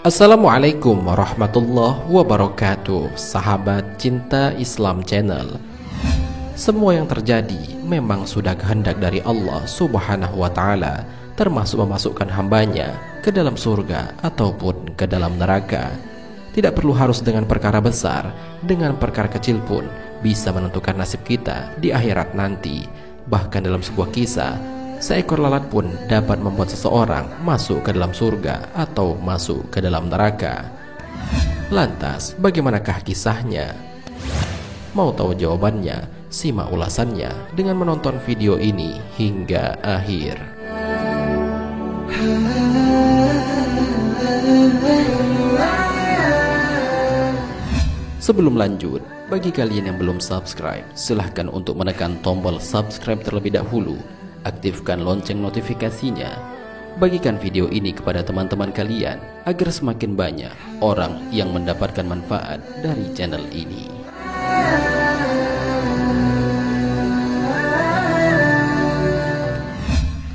Assalamualaikum warahmatullahi wabarakatuh, sahabat cinta Islam Channel. Semua yang terjadi memang sudah kehendak dari Allah Subhanahu wa Ta'ala, termasuk memasukkan hambanya ke dalam surga ataupun ke dalam neraka. Tidak perlu harus dengan perkara besar, dengan perkara kecil pun bisa menentukan nasib kita di akhirat nanti. Bahkan dalam sebuah kisah, seekor lalat pun dapat membuat seseorang masuk ke dalam surga atau masuk ke dalam neraka. Lantas, bagaimanakah kisahnya? Mau tahu jawabannya? Simak ulasannya dengan menonton video ini hingga akhir. Sebelum lanjut, bagi kalian yang belum subscribe, silahkan untuk menekan tombol subscribe terlebih dahulu. Aktifkan lonceng notifikasinya. Bagikan video ini kepada teman-teman kalian agar semakin banyak orang yang mendapatkan manfaat dari channel ini.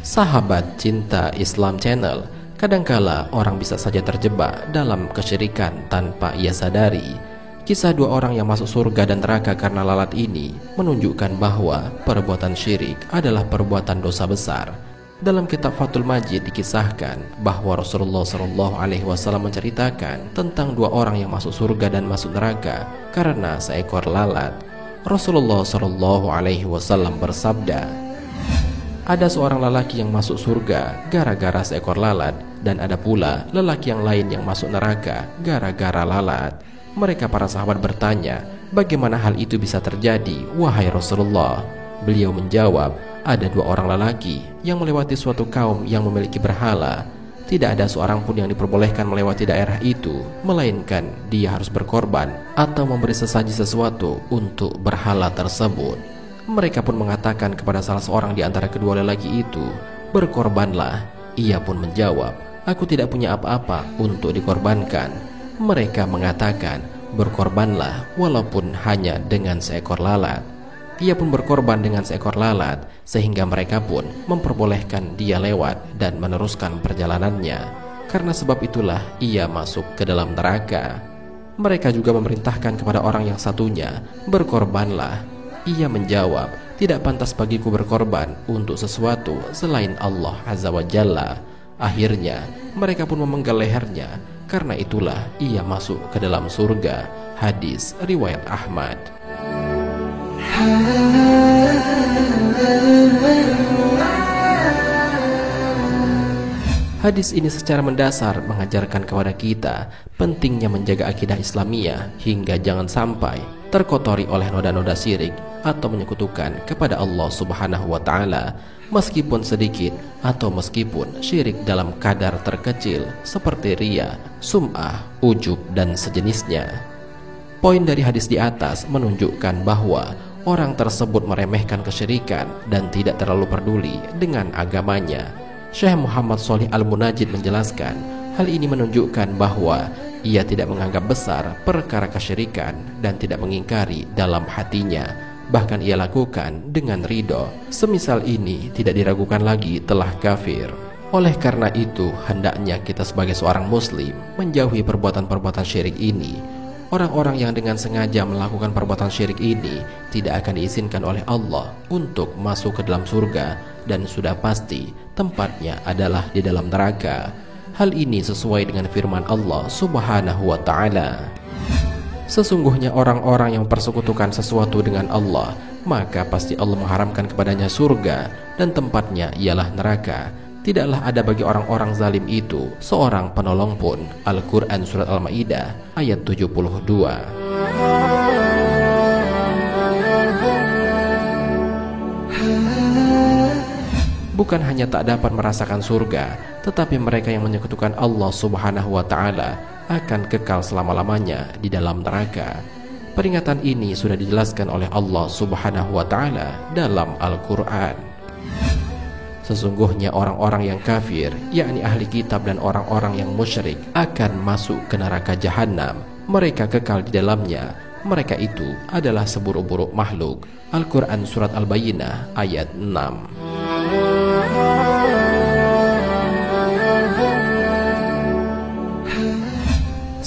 Sahabat cinta Islam Channel, kadangkala orang bisa saja terjebak dalam kesyirikan tanpa ia sadari. Kisah dua orang yang masuk surga dan neraka karena lalat ini menunjukkan bahwa perbuatan syirik adalah perbuatan dosa besar. Dalam kitab Fathul Majid dikisahkan bahwa Rasulullah SAW menceritakan tentang dua orang yang masuk surga dan masuk neraka karena seekor lalat. Rasulullah SAW bersabda, ada seorang lelaki yang masuk surga gara-gara seekor lalat, dan ada pula lelaki yang lain yang masuk neraka gara-gara lalat. Mereka para sahabat bertanya, bagaimana hal itu bisa terjadi, wahai Rasulullah? Beliau menjawab, ada dua orang lelaki yang melewati suatu kaum yang memiliki berhala. Tidak ada seorang pun yang diperbolehkan melewati daerah itu, melainkan dia harus berkorban atau memberi sesaji sesuatu untuk berhala tersebut. Mereka pun mengatakan kepada salah seorang di antara kedua lelaki itu, berkorbanlah. Ia pun menjawab, aku tidak punya apa-apa untuk dikorbankan. Mereka mengatakan, berkorbanlah walaupun hanya dengan seekor lalat. Ia pun berkorban dengan seekor lalat, sehingga mereka pun memperbolehkan dia lewat dan meneruskan perjalanannya. Karena sebab itulah ia masuk ke dalam neraka. Mereka juga memerintahkan kepada orang yang satunya, berkorbanlah. Ia menjawab, tidak pantas bagiku berkorban untuk sesuatu selain Allah Azza wa Jalla. Akhirnya mereka pun memenggal lehernya. Karena itulah ia masuk ke dalam surga. Hadis riwayat Ahmad. Hadis ini secara mendasar mengajarkan kepada kita pentingnya menjaga akidah Islamiyah hingga jangan sampai terkotori oleh noda-noda syirik atau menyekutukan kepada Allah Subhanahu wa Ta'ala, meskipun sedikit atau meskipun syirik dalam kadar terkecil seperti riya, sum'ah, ujub dan sejenisnya. Poin dari hadis di atas menunjukkan bahwa orang tersebut meremehkan kesyirikan dan tidak terlalu peduli dengan agamanya. Syekh Muhammad Shalih Al-Munajjid menjelaskan, hal ini menunjukkan bahwa ia tidak menganggap besar perkara kesyirikan dan tidak mengingkari dalam hatinya. Bahkan ia lakukan dengan ridho. Semisal ini tidak diragukan lagi telah kafir. Oleh karena itu, hendaknya kita sebagai seorang muslim menjauhi perbuatan-perbuatan syirik ini. Orang-orang yang dengan sengaja melakukan perbuatan syirik ini tidak akan diizinkan oleh Allah untuk masuk ke dalam surga, dan sudah pasti tempatnya adalah di dalam neraka. Hal ini sesuai dengan firman Allah Subhanahu wa Ta'ala, sesungguhnya orang-orang yang mempersekutukan sesuatu dengan Allah, maka pasti Allah mengharamkan kepadanya surga dan tempatnya ialah neraka. Tidaklah ada bagi orang-orang zalim itu seorang penolong pun. Al-Quran Surat Al-Ma'idah ayat 72. Bukan hanya tak dapat merasakan surga, tetapi mereka yang menyekutukan Allah Subhanahu wa Ta'ala akan kekal selama-lamanya di dalam neraka. Peringatan ini sudah dijelaskan oleh Allah Subhanahu wa Ta'ala dalam Al-Quran. Sesungguhnya orang-orang yang kafir, yakni ahli kitab dan orang-orang yang musyrik, akan masuk ke neraka jahanam. Mereka kekal di dalamnya. Mereka itu adalah seburuk-buruk makhluk. Al-Quran Surat Al-Bayyinah ayat 6.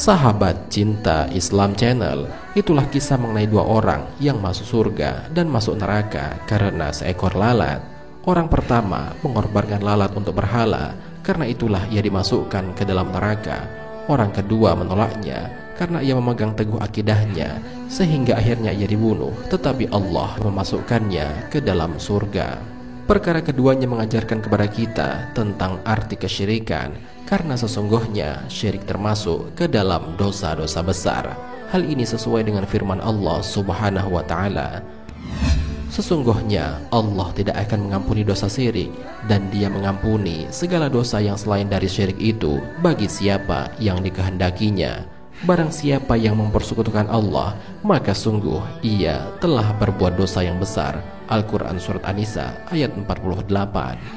Sahabat cinta Islam Channel, itulah kisah mengenai dua orang yang masuk surga dan masuk neraka karena seekor lalat. Orang pertama mengorbankan lalat untuk berhala, karena itulah ia dimasukkan ke dalam neraka. Orang kedua menolaknya karena ia memegang teguh akidahnya, sehingga akhirnya ia dibunuh, tetapi Allah memasukkannya ke dalam surga. Perkara keduanya mengajarkan kepada kita tentang arti kesyirikan, karena sesungguhnya syirik termasuk ke dalam dosa-dosa besar. Hal ini sesuai dengan firman Allah Subhanahu wa Ta'ala. Sesungguhnya Allah tidak akan mengampuni dosa syirik, dan Dia mengampuni segala dosa yang selain dari syirik itu bagi siapa yang dikehendakinya. Barang siapa yang mempersekutukan Allah, maka sungguh ia telah berbuat dosa yang besar. Al-Quran Surat An-Nisa ayat 48.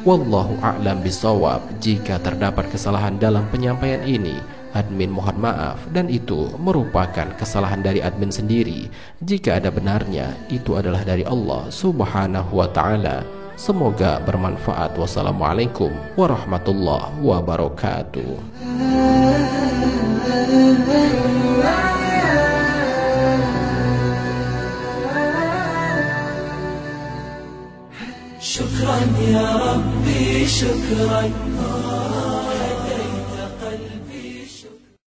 Wallahu a'lam bishawab. Jika terdapat kesalahan dalam penyampaian ini, admin mohon maaf, dan itu merupakan kesalahan dari admin sendiri. Jika ada benarnya, itu adalah dari Allah Subhanahu wa Ta'ala. Semoga bermanfaat. Wassalamualaikum warahmatullahi wabarakatuh. شكرا يا ربي شكرا